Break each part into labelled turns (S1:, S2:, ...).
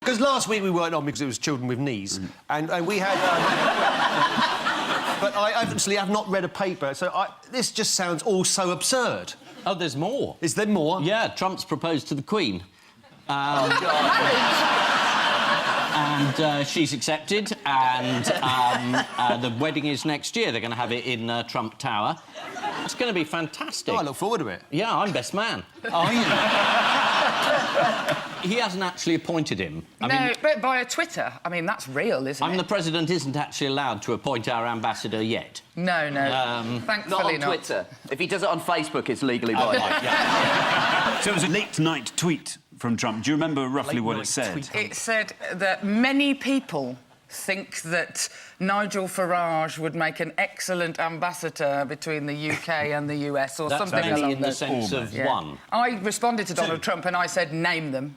S1: Because last week we weren't on because it was children with knees, and we had... but I obviously have not read a paper, so this just sounds all so absurd.
S2: Oh, there's more.
S1: Is there more?
S2: Yeah, Trump's proposed to the Queen.
S1: Oh, God.
S2: And she's accepted, and the wedding is next year. They're going to have it in Trump Tower. It's going to be fantastic.
S1: Oh, I look forward to it.
S2: Yeah, I'm best man.
S1: Are you?
S2: He hasn't actually appointed him. I mean,
S3: but via Twitter. I mean, that's real, isn't it?
S2: The president isn't actually allowed to appoint our ambassador yet.
S3: No. Thankfully
S4: not on Twitter. If he does it on Facebook, it's legally binding.
S5: So it was a late-night tweet from Trump. Do you remember roughly what it said?
S3: It said that many people think that Nigel Farage would make an excellent ambassador between the UK and the US, or something
S2: That's
S3: along
S2: in the
S3: those
S2: sense of one.
S3: I responded to Donald Trump and I said, name them.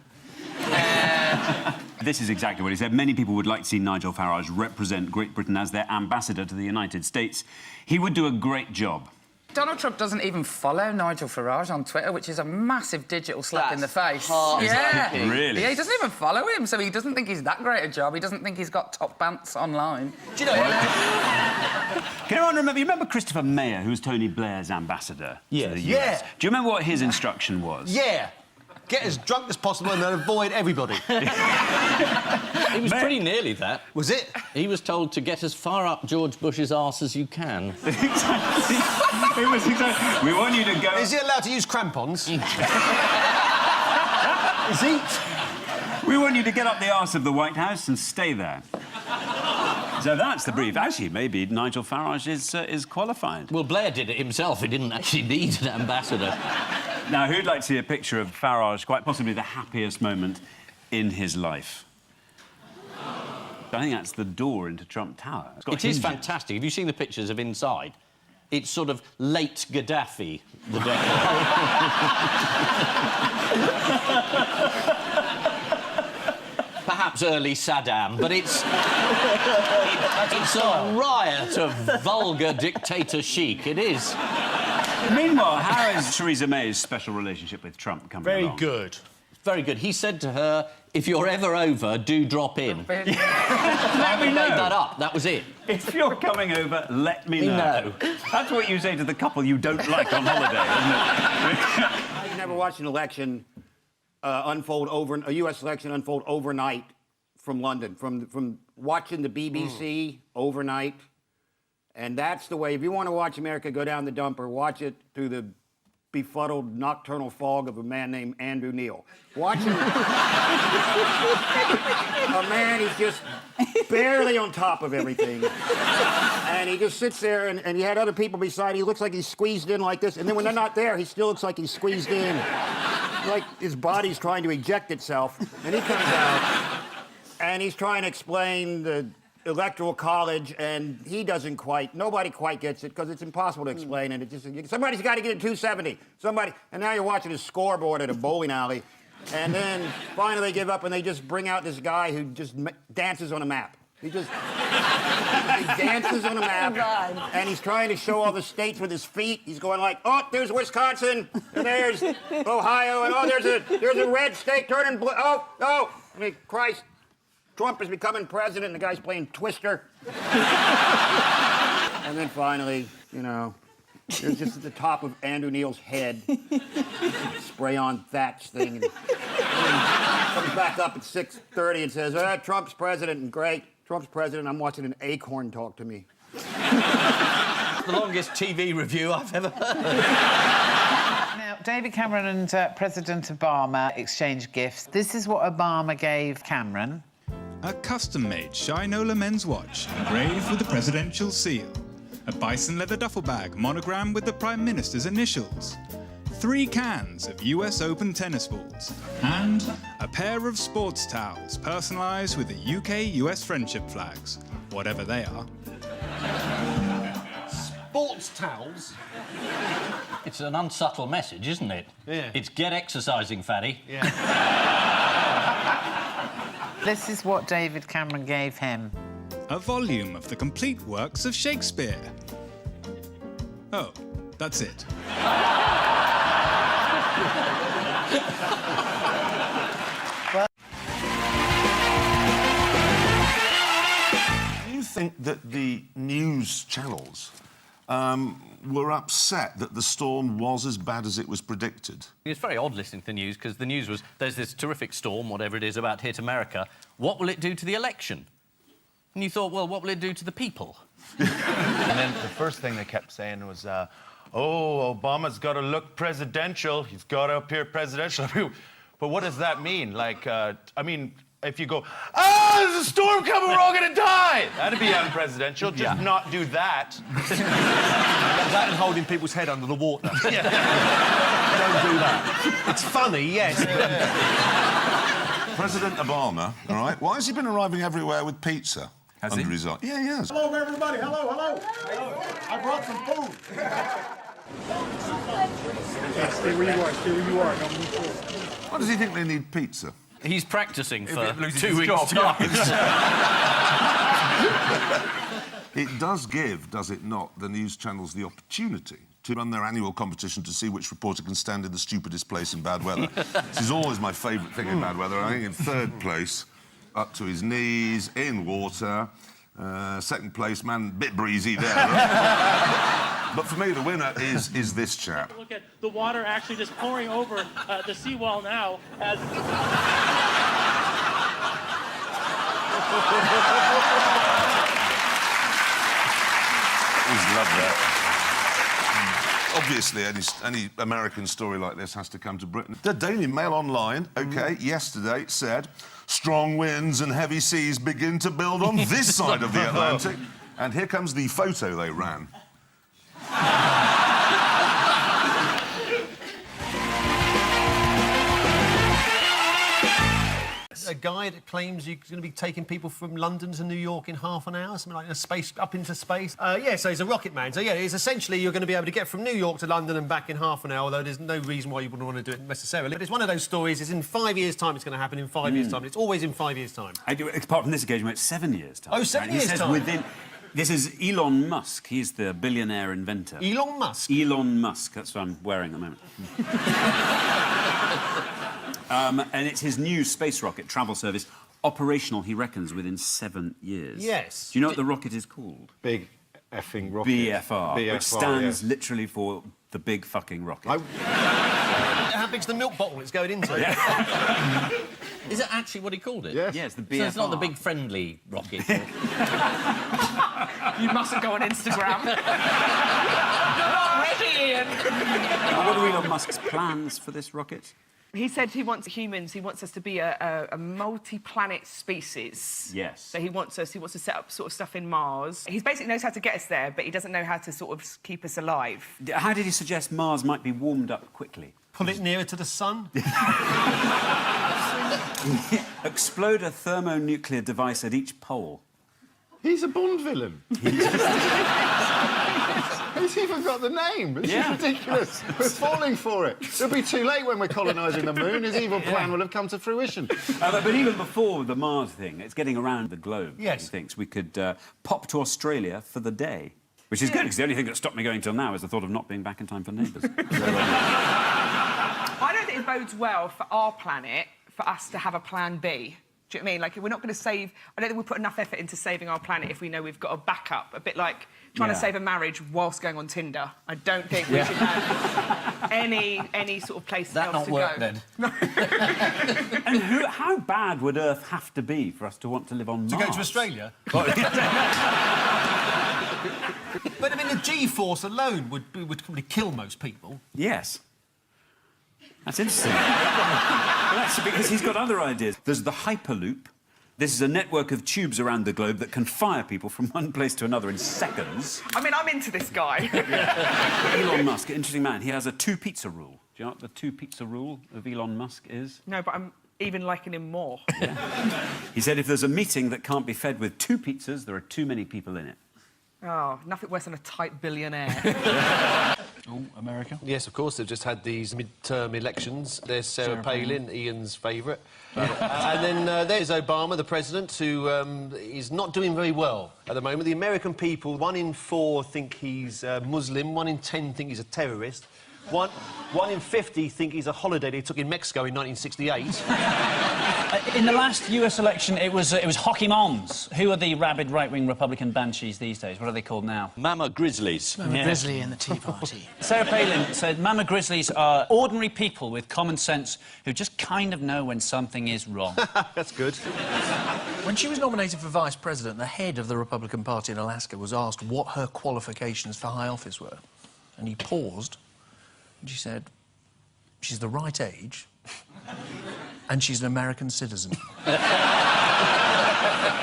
S5: This is exactly what he said. Many people would like to see Nigel Farage represent Great Britain as their ambassador to the United States. He would do a great job.
S3: Donald Trump doesn't even follow Nigel Farage on Twitter, which is a massive digital slap in the face.
S4: Yeah.
S5: Really?
S3: Yeah, he doesn't even follow him, so he doesn't think he's that great a job. He doesn't think he's got top pants online.
S1: Do you know what?
S5: Can anyone remember... You remember Christopher Mayer, who was Tony Blair's ambassador to the US?
S1: Yeah.
S5: Do you remember what his instruction was?
S1: Yeah. Get as drunk as possible and then avoid everybody.
S2: He was pretty nearly that.
S1: Was it?
S2: He was told to get as far up George Bush's arse as you can.
S5: Exactly. It was exactly... We want you to go...
S1: Is he allowed to use crampons? Is he?
S5: We want you to get up the arse of the White House and stay there. So that's the brief. Actually, maybe Nigel Farage is qualified.
S2: Well, Blair did it himself. He didn't actually need an ambassador.
S5: Now, who'd like to see a picture of Farage, quite possibly the happiest moment in his life? I think that's the door into Trump Tower.
S2: It is fantastic. Have you seen the pictures of inside? It's sort of late Gaddafi, the perhaps early Saddam, but it's a riot of vulgar dictator chic. It is.
S5: Meanwhile, how is Theresa May's special relationship with Trump coming along?
S1: Very good.
S2: Very good. He said to her, if you're ever over, do drop in.
S5: Let me know.
S2: Made that up. That was it.
S5: If you're coming over, let me know. That's what you say to the couple you don't like on holiday, isn't it?
S6: I've never watched an election a U.S. election unfold overnight from London, from watching the BBC overnight. And that's the way, if you want to watch America go down the dumper, watch it through the befuddled nocturnal fog of a man named Andrew Neil. Watch him. A man, he's just barely on top of everything. And he just sits there, and he had other people beside him. He looks like he's squeezed in like this. And then when they're not there, he still looks like he's squeezed in. Like his body's trying to eject itself. And he comes out, and he's trying to explain the Electoral College, and nobody quite gets it, because it's impossible to explain, and somebody's got to get it 270. And now you're watching his scoreboard at a bowling alley, and then finally they give up, and they just bring out this guy who just dances on a map. He dances on a map, and he's trying to show all the states with his feet. He's going like, oh, there's Wisconsin, and there's Ohio, and oh, there's a red state turning blue. Oh, I mean, Christ. Trump is becoming president, and the guy's playing Twister. And then finally, there's just at the top of Andrew Neil's head, spray-on thatch thing. And comes back up at 6:30 and says, Trump's president, and great. Trump's president, I'm watching an acorn talk to me.
S2: The longest TV review I've ever heard.
S7: Now, David Cameron and President Obama exchanged gifts. This is what Obama gave Cameron.
S8: A custom-made Shinola men's watch engraved with the presidential seal. A bison leather duffel bag monogram with the Prime Minister's initials. 3 cans of US Open tennis balls. And a pair of sports towels personalised with the UK-US friendship flags, whatever they are.
S1: Sports towels?
S2: It's an unsubtle message, isn't it?
S1: Yeah.
S2: It's get exercising, fatty.
S1: Yeah.
S7: This is what David Cameron gave him.
S8: A volume of the complete works of Shakespeare. Oh, that's it.
S9: that the news channels were upset that the storm was as bad as it was predicted?
S2: It's very odd listening to the news, because the news was, there's this terrific storm, whatever it is, about to hit America. What will it do to the election? And you thought, well, what will it do to the people?
S10: And then the first thing they kept saying was, oh, Obama's got to look presidential. He's got to appear presidential. But what does that mean? Like, I mean, if you go, there's a storm coming, we're all going to die! That'd be unpresidential. Just not do that.
S1: That and holding people's head under the water. Don't do that. It's funny, yes.
S9: President Obama, all right, why has he been arriving everywhere with pizza?
S5: Has
S9: under
S5: he?
S9: his arm? Yeah, he has.
S6: Hello, everybody. Hello, hello. I brought some food. Stay where you are. Stay where you are. Don't move forward.
S9: Why does he think they need pizza?
S2: He's practising for
S5: loses
S2: 2
S5: his
S2: weeks'
S5: job.
S2: time.
S9: It does give, does it not, the news channels the opportunity to run their annual competition to see which reporter can stand in the stupidest place in bad weather. This is always my favourite thing in bad weather. I think in third place, up to his knees, in water. Second place, man, bit breezy there. Right? But for me, the winner is this chap.
S11: Look at the water actually just pouring over the seawall now as...
S9: Always love that. Obviously, any American story like this has to come to Britain. The Daily Mail Online, OK, yesterday said, strong winds and heavy seas begin to build on this side of the Atlantic. And here comes the photo they ran.
S1: A guy that claims you're going to be taking people from London to New York in half an hour, something like up into space. Yeah, so he's a rocket man. So, yeah, it's essentially you're going to be able to get from New York to London and back in half an hour, although there's no reason why you wouldn't want to do it necessarily. But it's one of those stories, it's in 5 years' time it's going to happen, in 5 years' time. It's always in 5 years' time.
S5: Apart from this occasion, it's 7 years' time.
S1: Oh, 7 years' time?
S5: He says this is Elon Musk. He's the billionaire inventor.
S1: Elon Musk?
S5: Elon Musk. That's what I'm wearing at the moment. And it's his new space rocket travel service, operational, he reckons, within 7 years.
S1: Yes.
S5: Do you know what the rocket is called?
S6: Big effing rocket.
S5: BFR, which stands literally for the big fucking rocket.
S1: How big's the milk bottle it's going into?
S2: Is it actually what he called it?
S6: Yes.
S5: Yeah, it's the BFR.
S2: So it's not the big friendly rocket.
S3: You mustn't go on Instagram. You're not ready, Ian.
S5: What are Elon Musk's plans for this rocket?
S12: He said he wants humans, he wants us to be a multi-planet species.
S5: Yes.
S12: So he wants to set up sort of stuff in Mars. He basically knows how to get us there, but he doesn't know how to sort of keep us alive.
S5: How did he suggest Mars might be warmed up quickly?
S1: Pull it nearer to the sun?
S5: Explode a thermonuclear device at each pole.
S6: He's a Bond villain. He's even got the name. This is ridiculous. We're falling for it. It'll be too late when we're colonising the moon. His evil plan will have come to fruition.
S5: But even before the Mars thing, it's getting around the globe.
S1: Yes.
S5: He thinks we could pop to Australia for the day. Which is good, because the only thing that stopped me going till now is the thought of not being back in time for Neighbours.
S12: I don't think it bodes well for our planet for us to have a plan B. Do you know what I mean? Like, we're not going to save... I don't think we put enough effort into saving our planet if we know we've got a backup. A bit like trying to save a marriage whilst going on Tinder. I don't think we should have any sort of place else to go.
S2: Then.
S5: And how bad would Earth have to be for us to want to live on Mars?
S1: To go to Australia? But, I mean, the G-force alone would probably kill most people.
S5: Yes. That's interesting. That's because he's got other ideas. There's the Hyperloop. This is a network of tubes around the globe that can fire people from one place to another in seconds.
S12: I mean, I'm into this guy.
S5: Elon Musk, interesting man. He has a two-pizza rule. Do you know what the two-pizza rule of Elon Musk is?
S12: No, but I'm even liking him more.
S5: Yeah. He said if there's a meeting that can't be fed with 2 pizzas, there are too many people in it.
S12: Oh, nothing worse than a tight billionaire.
S10: Oh, America?
S13: Yes, of course. They've just had these midterm elections. There's Sarah Palin, Ian's favourite. And then there's Obama, the president, who is not doing very well at the moment. The American people, 1 in 4 think he's Muslim, 1 in 10 think he's a terrorist, 1 in 50 think he's a holiday they took in Mexico in 1968.
S14: In the last US election, it was hockey moms. Who are the rabid right-wing Republican banshees these days? What are they called now?
S2: Mama Grizzlies.
S15: Mama Grizzly and the Tea Party.
S14: Sarah Palin said Mama Grizzlies are ordinary people with common sense who just kind of know when something is wrong.
S13: That's good.
S15: When she was nominated for vice president, the head of the Republican Party in Alaska was asked what her qualifications for high office were. And he paused, and she said, she's the right age, and she's an American citizen.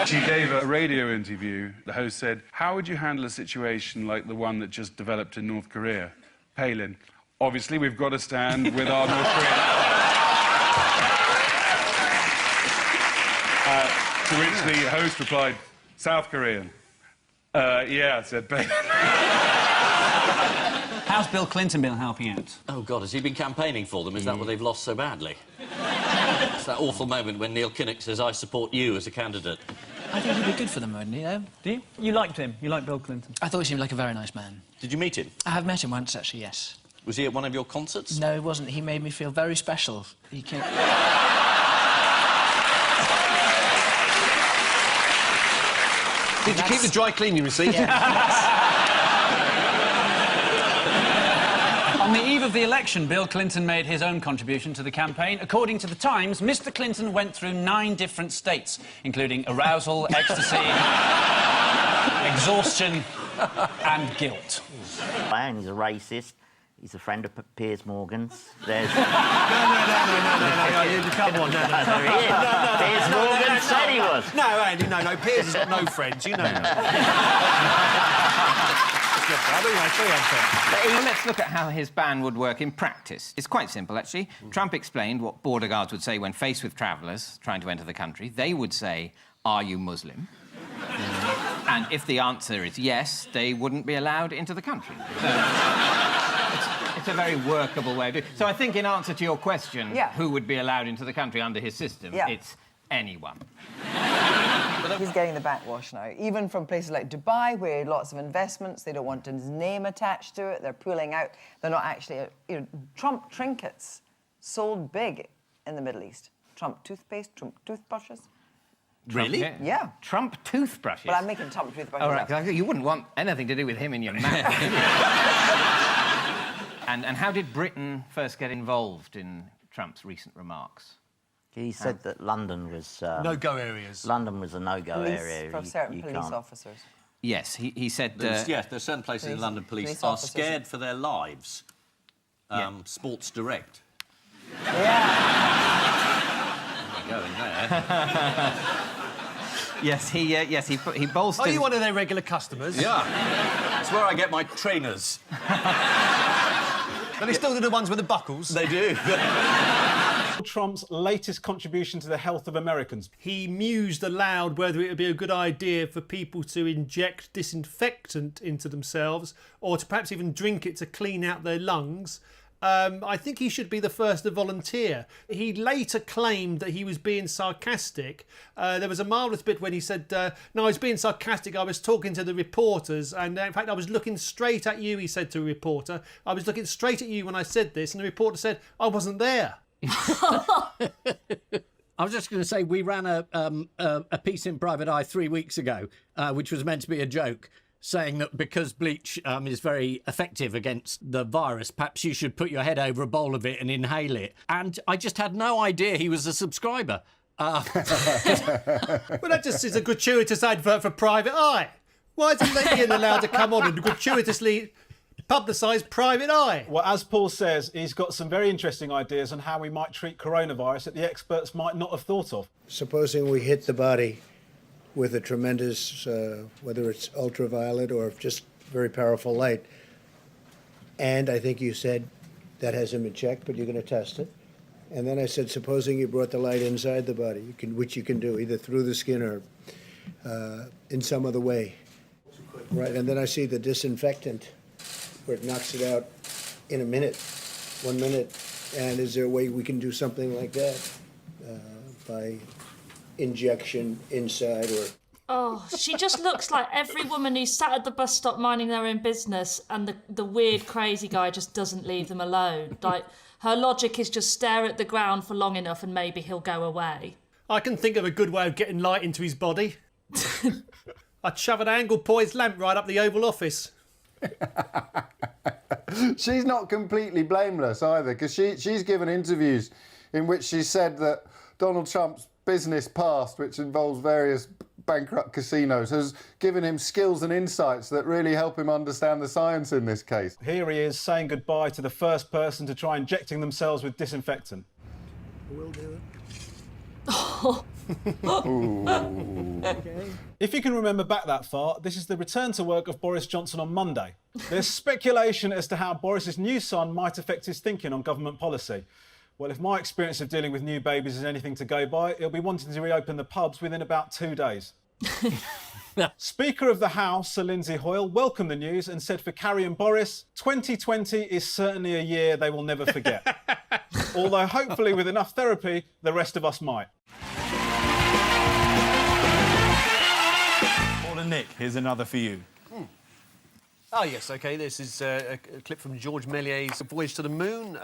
S8: She gave a radio interview. The host said, how would you handle a situation like the one that just developed in North Korea? Palin, obviously we've got to stand with our North Korean allies. To which the host replied, South Korean. Yeah, said Palin.
S14: How's Bill Clinton been helping out?
S2: Oh, God, has he been campaigning for them? Is that what they've lost so badly? It's that awful moment when Neil Kinnock says, I support you as a candidate.
S15: I think he'd be good for them, wouldn't he, though?
S14: Do you? You liked him? You liked Bill Clinton?
S15: I thought he seemed like a very nice man.
S2: Did you meet him?
S15: I have met him once, actually, yes.
S2: Was he at one of your concerts?
S15: No, he wasn't. He made me feel very special. He came...
S13: Did you keep the dry cleaning receipt?
S14: On the eve of the election, Bill Clinton made his own contribution to the campaign. According to The Times, Mr. Clinton went through 9 different states, including arousal, ecstasy, exhaustion and guilt.
S16: And he's a racist. He's a friend of Piers Morgan's. There's...
S1: No, come on, no.
S16: Piers Morgan said he was.
S1: No, Andy, no, Piers has got no friends, you know that.
S17: Well, let's look at how his ban would work in practice. It's quite simple, actually. Trump explained what border guards would say when faced with travellers trying to enter the country. They would say, are you Muslim? And if the answer is yes, they wouldn't be allowed into the country. So it's a very workable way of doing it. So I think in answer to your question, who would be allowed into the country under his system, it's anyone.
S18: He's getting the backwash now, even from places like Dubai, where he had lots of investments. They don't want his name attached to it. They're pulling out. They're not actually... Trump trinkets sold big in the Middle East. Trump toothpaste, Trump toothbrushes.
S17: Really?
S18: Yeah.
S17: Trump toothbrushes?
S18: But I'm making Trump toothbrushes.
S17: All right, because you wouldn't want anything to do with him in your mouth. And how did Britain first get involved in Trump's recent remarks?
S16: He said that London was...
S1: no-go areas.
S16: London was a no-go area.
S18: For certain police officers.
S17: Yes, he said...
S2: There's certain places in London police are scared for their lives. Sports Direct. Going there.
S17: Yes, he bolstered...
S1: Are you one of their regular customers?
S2: Yeah. That's where I get my trainers.
S1: But they still do the ones with the buckles.
S2: They do.
S19: Trump's latest contribution to the health of Americans.
S1: He mused aloud whether it would be a good idea for people to inject disinfectant into themselves or to perhaps even drink it to clean out their lungs. I think he should be the first to volunteer. He later claimed that he was being sarcastic. There was a marvellous bit when he said, no, I was being sarcastic. I was talking to the reporters, and in fact, I was looking straight at you, he said to a reporter. I was looking straight at you when I said this, and the reporter said, I wasn't there.
S20: I was just going to say, we ran a piece in Private Eye 3 weeks ago, which was meant to be a joke, saying that because bleach is very effective against the virus, perhaps you should put your head over a bowl of it and inhale it. And I just had no idea he was a subscriber.
S1: Well, that just is a gratuitous advert for Private Eye. Why isn't Ian allowed to come on and gratuitously publicise Private Eye?
S19: Well, as Paul says, he's got some very interesting ideas on how we might treat coronavirus that the experts might not have thought of.
S21: Supposing we hit the body with a tremendous, whether it's ultraviolet or just very powerful light. And I think you said that hasn't been checked, but you're going to test it. And then I said, supposing you brought the light inside the body, which you can do either through the skin or in some other way. Right, and then I see the disinfectant where it knocks it out in a minute, 1 minute. And is there a way we can do something like that by injection inside or...
S22: Oh, she just looks like every woman who's sat at the bus stop minding their own business and the weird crazy guy just doesn't leave them alone. Like, her logic is just stare at the ground for long enough and maybe he'll go away.
S1: I can think of a good way of getting light into his body. I'd shove an angle-poised lamp right up the Oval Office.
S4: She's not completely blameless either, because she's given interviews in which she said that Donald Trump's business past, which involves various bankrupt casinos, has given him skills and insights that really help him understand the science in this case.
S19: Here he is saying goodbye to the first person to try injecting themselves with disinfectant.
S21: We'll do it.
S19: If you can remember back that far, this is the return to work of Boris Johnson on Monday. There's speculation as to how Boris's new son might affect his thinking on government policy. Well, if my experience of dealing with new babies is anything to go by, he'll be wanting to reopen the pubs within about 2 days. Speaker of the House, Sir Lindsay Hoyle, welcomed the news and said for Carrie and Boris, 2020 is certainly a year they will never forget. Although hopefully with enough therapy, the rest of us might.
S5: Paul and Nick, here's another for you.
S1: Oh, yes, OK, this is a clip from George Méliès's Voyage to the Moon.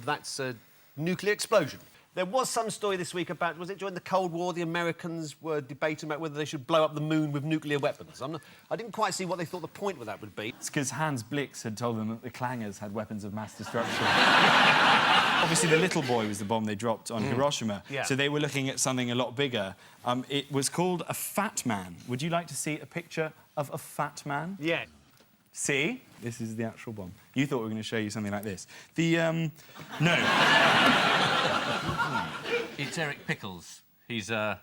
S1: That's a nuclear explosion. There was some story this week about, was it during the Cold War, the Americans were debating about whether they should blow up the moon with nuclear weapons. I didn't quite see what they thought the point with that would be.
S5: It's because Hans Blix had told them that the clangers had weapons of mass destruction. Obviously, the little boy was the bomb they dropped on Hiroshima,
S1: Yeah.
S5: so they were looking at something a lot bigger. It was called a fat man. Would you like to see a picture of a fat man?
S1: Yeah.
S5: See? This is the actual bomb. You thought we were going to show you something like this. No.
S2: It's Eric Pickles. He's a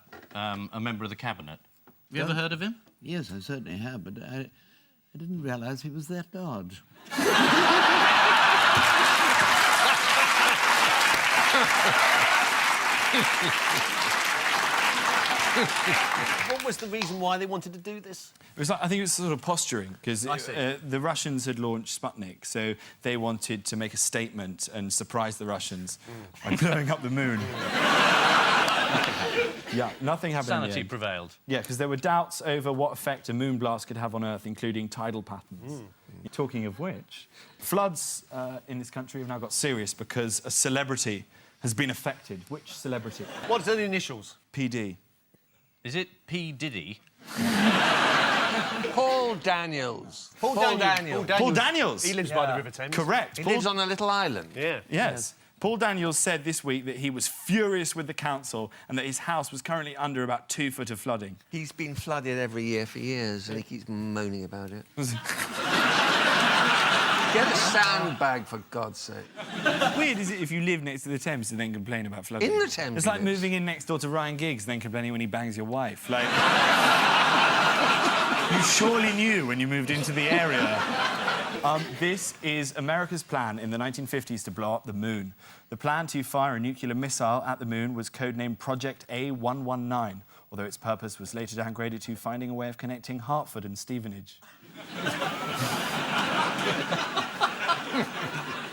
S2: member of the cabinet. Have you ever heard of him?
S7: Yes, I certainly have, but I didn't realise he was that large.
S1: What was the reason why they wanted to do this?
S5: It was like, I think it was sort of posturing, because the Russians had launched Sputnik, so they wanted to make a statement and surprise the Russians by blowing up the moon. Yeah, nothing happened.
S2: Sanity prevailed.
S5: Yeah, because there were doubts over what effect a moon blast could have on Earth, including tidal patterns. Talking of which, floods in this country have now got serious because a celebrity has been affected. Which celebrity?
S1: What's the initials?
S5: PD.
S2: Is it P. Diddy?
S23: Paul Daniels.
S1: Paul Daniels.
S5: Paul Daniels.
S1: He lives by the River Thames.
S5: Correct.
S23: He lives on a little island.
S1: Yeah.
S5: Yes. Paul Daniels said this week that he was furious with the council and that his house was currently under about 2 foot of flooding.
S23: He's been flooded every year for years and he keeps moaning about it. Get a sandbag, for God's sake.
S5: Weird, is it, if you live next to the Thames and then complain about flooding?
S23: In the Thames.
S5: It's like moving in next door to Ryan Giggs and then complaining when he bangs your wife. Like... You surely knew when you moved into the area. This is America's plan in the 1950s to blow up the moon. The plan to fire a nuclear missile at the moon was codenamed Project A119, although its purpose was later downgraded to finding a way of connecting Hartford and Stevenage.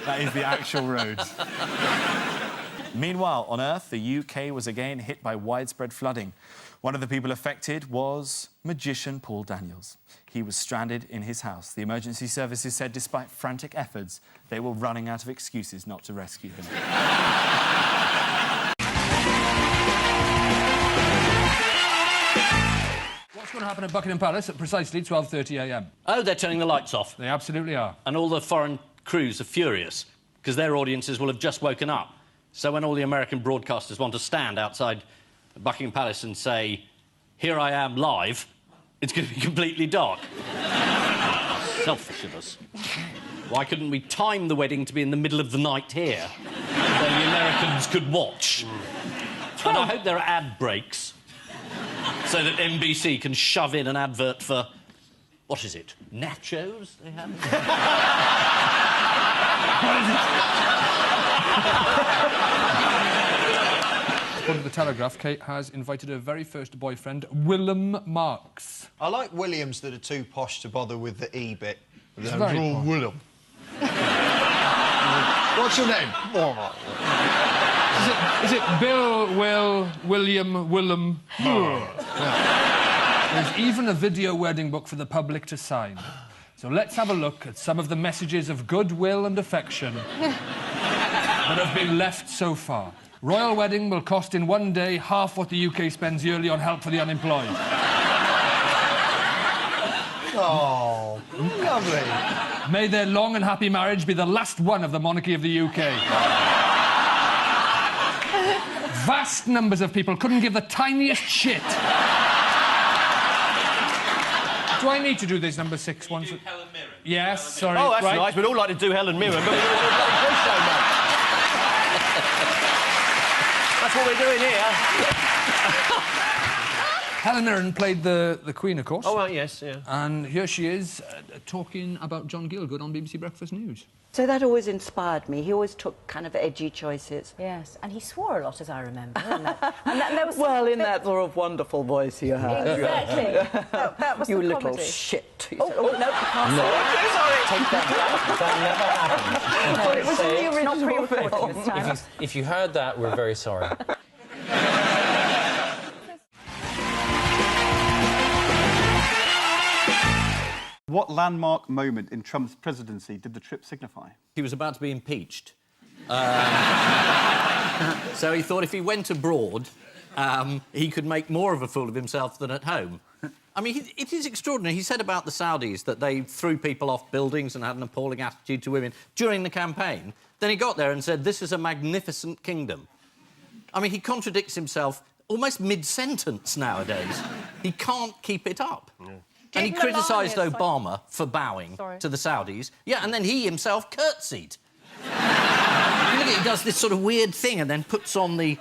S5: That is the actual road. Meanwhile, on Earth, the UK was again hit by widespread flooding. One of the people affected was magician Paul Daniels. He was stranded in his house. The emergency services said despite frantic efforts, they were running out of excuses not to rescue him.
S24: What's going to happen at Buckingham Palace at precisely 12:30 a.m?
S2: Oh, they're turning the lights off.
S24: They absolutely are.
S2: And all the foreign crews are furious because their audiences will have just woken up. So when all the American broadcasters want to stand outside Buckingham Palace and say, "Here I am live," it's going to be completely dark. Selfish of us. Why couldn't we time the wedding to be in the middle of the night here? Then the Americans could watch. And I hope there are ad breaks so that NBC can shove in an advert for, what is it, nachos they have?
S24: According to the Telegraph, Kate has invited her very first boyfriend, Willem Marks.
S25: I like Williams that are too posh to bother with the E bit.
S24: It's very posh.
S25: Willem. What's your name?
S24: Is it Bill, Will, William, Willem? There's even a video wedding book for the public to sign. So let's have a look at some of the messages of goodwill and affection that have been left so far. Royal wedding will cost in one day half what the UK spends yearly on help for the unemployed.
S25: Oh, lovely.
S24: May their long and happy marriage be the last one of the monarchy of the UK. Vast numbers of people couldn't give the tiniest shit. Do I need to do this number 6 once?
S2: Helen Mirren.
S24: Yes, sorry.
S13: Oh, that's
S24: right.
S13: nice. We'd all like to do Helen Mirren, but we're doing a bloody quiz show, mate. That's what we're doing here.
S24: Helen Mirren played the Queen, of course.
S13: Oh, right, yes, yeah.
S24: And here she is talking about John Gielgud on BBC Breakfast News.
S3: So that always inspired me. He always took kind of edgy choices.
S6: Yes, and he swore a lot, as I remember. And
S3: there was well, in that sort of wonderful voice you had.
S6: Exactly. that was
S3: you
S6: the
S3: little
S6: comedy.
S3: shit.
S6: Oh, no, you can't say it.
S3: Take that back. That never happened.
S6: It was in the original pre-recording this time.
S9: If you heard that, we're very sorry.
S11: What landmark moment in Trump's presidency did the trip signify?
S20: He was about to be impeached. So he thought if he went abroad, he could make more of a fool of himself than at home. I mean, it is extraordinary. He said about the Saudis that they threw people off buildings and had an appalling attitude to women during the campaign. Then he got there and said, this is a magnificent kingdom. I mean, he contradicts himself almost mid-sentence nowadays. He can't keep it up. Yeah. And he criticised Obama for bowing to the Saudis. Yeah, and then he himself curtsied. He does this sort of weird thing and then puts on the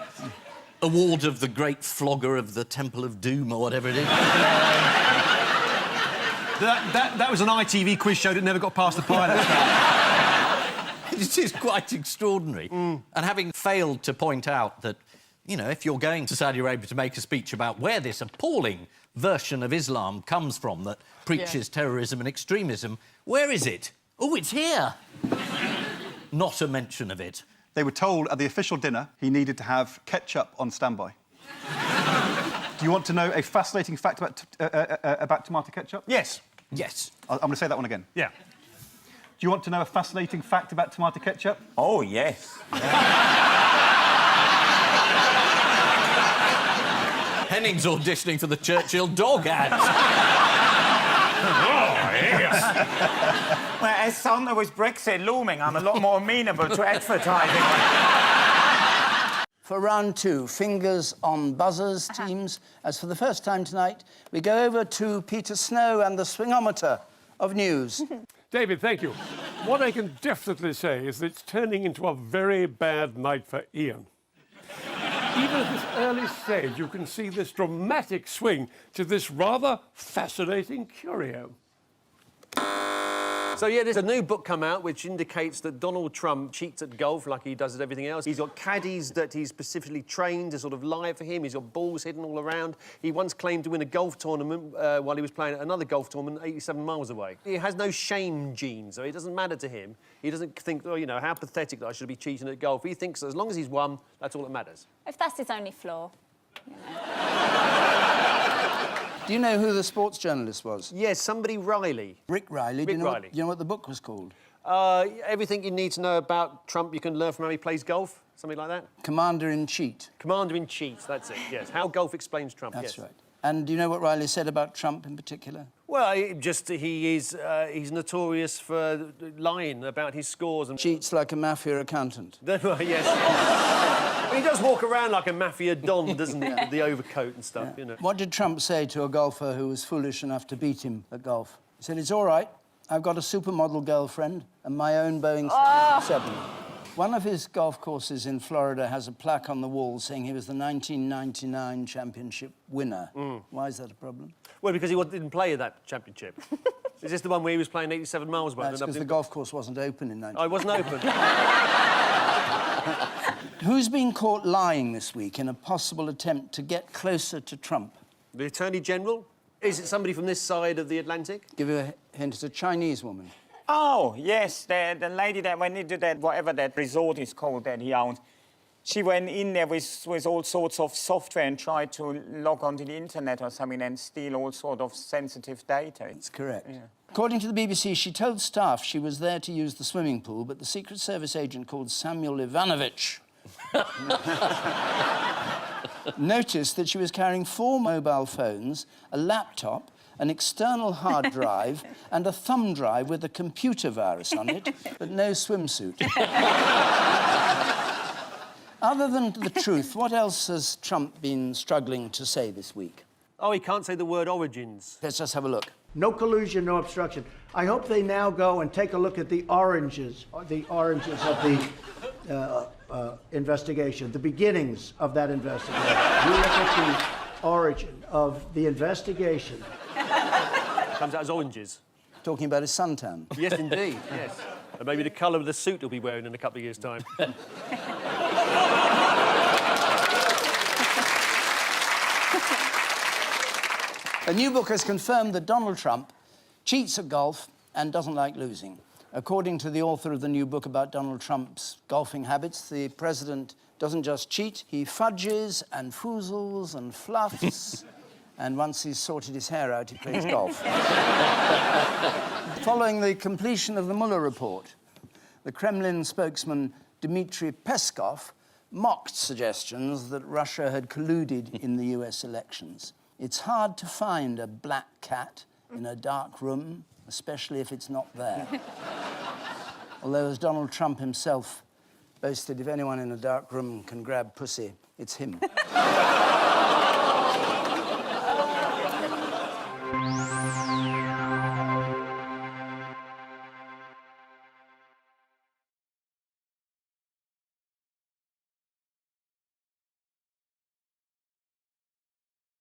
S20: award of the great flogger of the Temple of Doom or whatever it is.
S1: That was an ITV quiz show that never got past the pilot.
S20: It is quite extraordinary. And having failed to point out that, you know, if you're going to Saudi Arabia to make a speech about where this appalling version of Islam comes from that preaches terrorism and extremism, where is it? Oh, it's here. Not a mention of it.
S11: They were told at the official dinner he needed to have ketchup on standby. Do you want to know a fascinating fact about tomato ketchup?
S1: Yes.
S20: Yes.
S11: I'm going to say that one again.
S1: Yeah.
S11: Do you want to know a fascinating fact about tomato ketchup?
S12: Oh, yes.
S20: Henning's auditioning for the Churchill dog ad.
S12: Oh, yes. Well, as soon as Brexit looming, I'm a lot more amenable to advertising.
S26: For round 2, fingers on buzzers, teams. As for the first time tonight, we go over to Peter Snow and the swingometer of news.
S27: David, thank you. What I can definitely say is that it's turning into a very bad night for Ian. Even at this early stage, you can see this dramatic swing to this rather fascinating curio.
S1: So, yeah, there's a new book come out which indicates that Donald Trump cheats at golf like he does at everything else. He's got caddies that he's specifically trained to sort of lie for him. He's got balls hidden all around. He once claimed to win a golf tournament while he was playing at another golf tournament 87 miles away. He has no shame gene, so it doesn't matter to him. He doesn't think, oh, you know, how pathetic that I should be cheating at golf. He thinks that as long as he's won, that's all that matters.
S28: If that's his only flaw, you know.
S26: Do you know who the sports journalist was?
S1: Yes, somebody Riley.
S26: Rick Riley.
S1: Rick Riley.
S26: Do you know what the book was called?
S1: Everything you need to know about Trump you can learn from how he plays golf, something like that.
S26: Commander-in-Chief.
S1: Commander-in-Chief, that's it, yes. How golf explains Trump,
S26: That's
S1: yes.
S26: right. And do you know what Riley said about Trump in particular?
S1: Well, he's notorious for lying about his scores and...
S26: Cheats like a mafia accountant.
S1: Yes. He does walk around like a mafia don, doesn't he, with the overcoat and stuff, you know.
S26: What did Trump say to a golfer who was foolish enough to beat him at golf? He said, it's all right. I've got a supermodel girlfriend and my own Boeing 7. One of his golf courses in Florida has a plaque on the wall saying he was the 1999 championship winner. Why is that a problem?
S1: Well, because he didn't play that championship. Is this the one where he was playing 87 miles away?
S26: That's because the golf course wasn't open in 1999.
S1: Oh, it wasn't open.
S26: Who's been caught lying this week in a possible attempt to get closer to Trump?
S1: The Attorney General? Is it somebody from this side of the Atlantic?
S26: Give you a hint, it's a Chinese woman.
S12: Oh, yes, the lady that went into that, whatever that resort is called that he owns, she went in there with all sorts of software and tried to log onto the internet or something and steal all sort of sensitive data.
S26: That's correct.
S12: Yeah.
S26: According to the BBC, she told staff she was there to use the swimming pool, but the Secret Service agent called Samuel Ivanovich noticed that she was carrying 4 mobile phones, a laptop, an external hard drive, and a thumb drive with a computer virus on it, but no swimsuit. Other than the truth, what else has Trump been struggling to say this week?
S1: Oh, he can't say the word origins.
S26: Let's just have a look.
S21: No collusion, no obstruction. I hope they now go and take a look at the oranges of the investigation, the beginnings of that investigation. You look at the origin of the investigation.
S1: Comes out as oranges.
S26: Talking about his suntan.
S1: Yes, indeed, yes. And maybe the colour of the suit he'll be wearing in a couple of years' time.
S26: A new book has confirmed that Donald Trump cheats at golf and doesn't like losing. According to the author of the new book about Donald Trump's golfing habits, the president doesn't just cheat, he fudges and foozles and fluffs, and once he's sorted his hair out, he plays golf. Following the completion of the Mueller report, the Kremlin spokesman Dmitry Peskov mocked suggestions that Russia had colluded in the US elections. It's hard to find a black cat in a dark room, especially if it's not there. Although, as Donald Trump himself boasted, if anyone in a dark room can grab pussy, it's him.